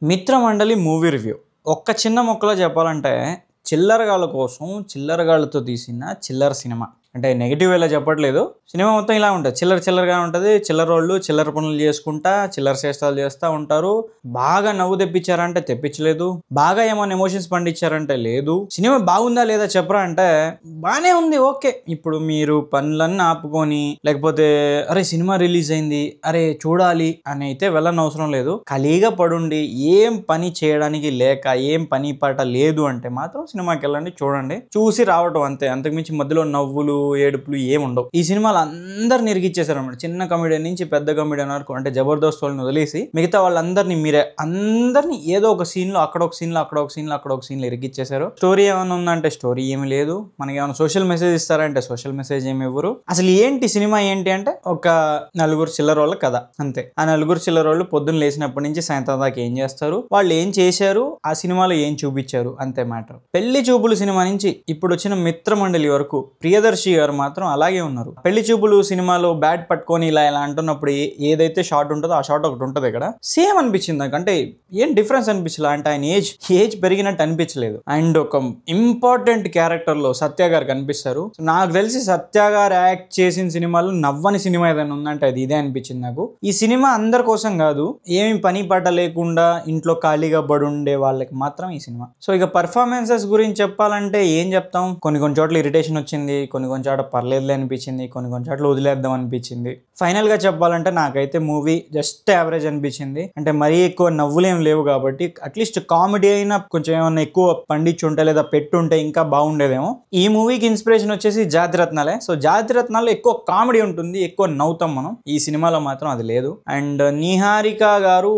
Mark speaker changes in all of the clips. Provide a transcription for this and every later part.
Speaker 1: మిత్రమండలి movie review. ఒక్క చిన్న ముక్కలో చెప్పాలంటే చిల్లరగాళ్ళ కోసం చిల్లరగాళ్ళతో తీసిన చిల్లర సినిమా. అంటే నెగిటివ్ వేలో చెప్పట్లేదు. సినిమా మొత్తం ఇలా ఉంటుంది. చిల్లరగా ఉంటుంది. చిల్లరోళ్ళు చిల్లర పనులు చేసుకుంటా చిల్లర చేష్టాలు చేస్తూ ఉంటారు. బాగా నవ్వు తెప్పించారంటే తెప్పించలేదు. బాగా ఏమైనా ఎమోషన్స్ పండించారంటే లేదు. సినిమా బాగుందా లేదా చెప్పరా అంటే బాగానే ఉంది, ఓకే. ఇప్పుడు మీరు పనులన్నీ ఆపుకొని లేకపోతే అరే సినిమా రిలీజ్ అయింది, అరే చూడాలి అని అయితే వెళ్ళని అవసరం లేదు. ఖాళీగా పడుండి ఏం పని చేయడానికి లేక ఏం పని పాట లేదు అంటే మాత్రం సినిమాకి వెళ్ళండి, చూడండి, చూసి రావటం అంతే. అంతకుమించి మధ్యలో నవ్వులు ఏడుపులు ఏముండవు. ఈ సినిమాలో అందరిని ఇరిగిచ్చేసారు అన్నమాట. చిన్న కమెడియన్ నుంచి పెద్ద కమెడియన్ వరకు, అంటే జబర్దస్త్ వాళ్ళని వదిలేసి మిగతా వాళ్ళందరినీ మీరే అందరినీ ఏదో ఒక సీన్ లో అక్కడ ఒక సీన్ లో ఇరిగిచ్చేసారు. స్టోరీ ఏమైనా ఉందంటే స్టోరీ ఏమి లేదు. మనకి ఏమైనా సోషల్ మెసేజ్ ఇస్తారంటే సోషల్ మెసేజ్ ఏమి ఇవ్వరు. అసలు ఏంటి సినిమా ఏంటి అంటే ఒక నలుగురు చిల్లరోళ్ళ కథ అంతే. ఆ నలుగురు చిల్లరోళ్ళు పొద్దున్న లేచినప్పటి నుంచి సాయంత్రం దాకా ఏం చేస్తారు, వాళ్ళు ఏం చేశారు, ఆ సినిమాలో ఏం చూపించారు, అంతే మ్యాటర్. పెళ్లి చూపులు సినిమా నుంచి ఇప్పుడు వచ్చిన మిత్రమండలి వరకు ప్రియదర్శి గారు మాత్రం అలాగే ఉన్నారు. పెళ్లి చూపులు సినిమాలో బ్యాట్ పట్టుకొని ఇలా అంటున్నప్పుడు ఏదైతే షాట్ ఉంటుందో ఆ షాట్ ఒకటి ఉంటుంది. ఇక్కడ సేమ్ అనిపించింది నాకు. అంటే ఏం డిఫరెన్స్ అనిపించలే. అంటే ఆయన ఏజ్ పెరిగినట్టు అనిపించలేదు. అండ్ ఒక ఇంపార్టెంట్ క్యారెక్టర్ లో సత్య గారు కనిపిస్తారు. నాకు తెలిసి సత్య గారు యాక్ట్ చేసిన సినిమాలో నవ్వని సినిమా ఏదైనా ఉందంటే అది ఇదే అనిపించింది నాకు. ఈ సినిమా అందరి కోసం కాదు, ఏమి పని పాట లేకుండా ఇంట్లో ఖాళీగా పడుండే వాళ్ళకి మాత్రం ఈ సినిమా. సో ఇక పర్ఫార్మెన్సెస్ గురించి చెప్పాలంటే ఏం చెప్తాం. కొన్ని చోట్ల ఇరిటేషన్ వచ్చింది, కొన్ని చోట్ల పర్లేదులే అనిపించింది, కొన్ని చోట్ల వదిలేద్దాం అనిపించింది. ఫైనల్ గా చెప్పాలంటే నాకైతే మూవీ జస్ట్ యావరేజ్ అనిపించింది. అంటే మరీ ఎక్కువ నవ్వులేం లేవు కాబట్టి అట్లీస్ట్ కామెడీ అయినా కొంచెం ఏమన్నా ఎక్కువ పండించుంటే లేదా పెట్టుంటే ఇంకా బాగుండేదేమో. ఈ మూవీకి ఇన్స్పిరేషన్ వచ్చేసి జాతిరత్నాలే. సో జాతిరత్నాల్లో ఎక్కువ కామెడీ ఉంటుంది, ఎక్కువ నవ్వుతాం మనం. ఈ సినిమాలో మాత్రం అది లేదు. అండ్ నిహారిక గారు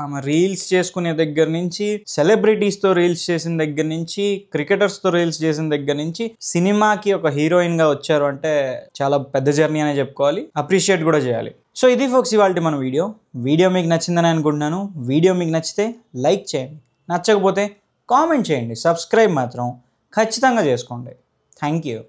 Speaker 1: ఆమె రీల్స్ చేసుకునే దగ్గర నుంచి, సెలబ్రిటీస్ తో రీల్స్ చేసిన దగ్గర నుంచి, క్రికెటర్స్ తో రీల్స్ చేసిన దగ్గర నుంచి సినిమాకి ఒక హీరోయిన్ గా వచ్చారు అంటే చాలా పెద్ద జర్నీ అనే చెప్పుకోవాలి. అప్రిషియేట్ కూడా చేయాలి. సో ఇది ఫోక్స్ ఇవాల్టి మన వీడియో మీకు నచ్చిందని అనుకుంటున్నాను. వీడియో మీకు నచ్చితే లైక్ చేయండి, నచ్చకపోతే కామెంట్ చేయండి, సబ్స్క్రైబ్ మాత్రం ఖచ్చితంగా చేసుకోండి. Thank you.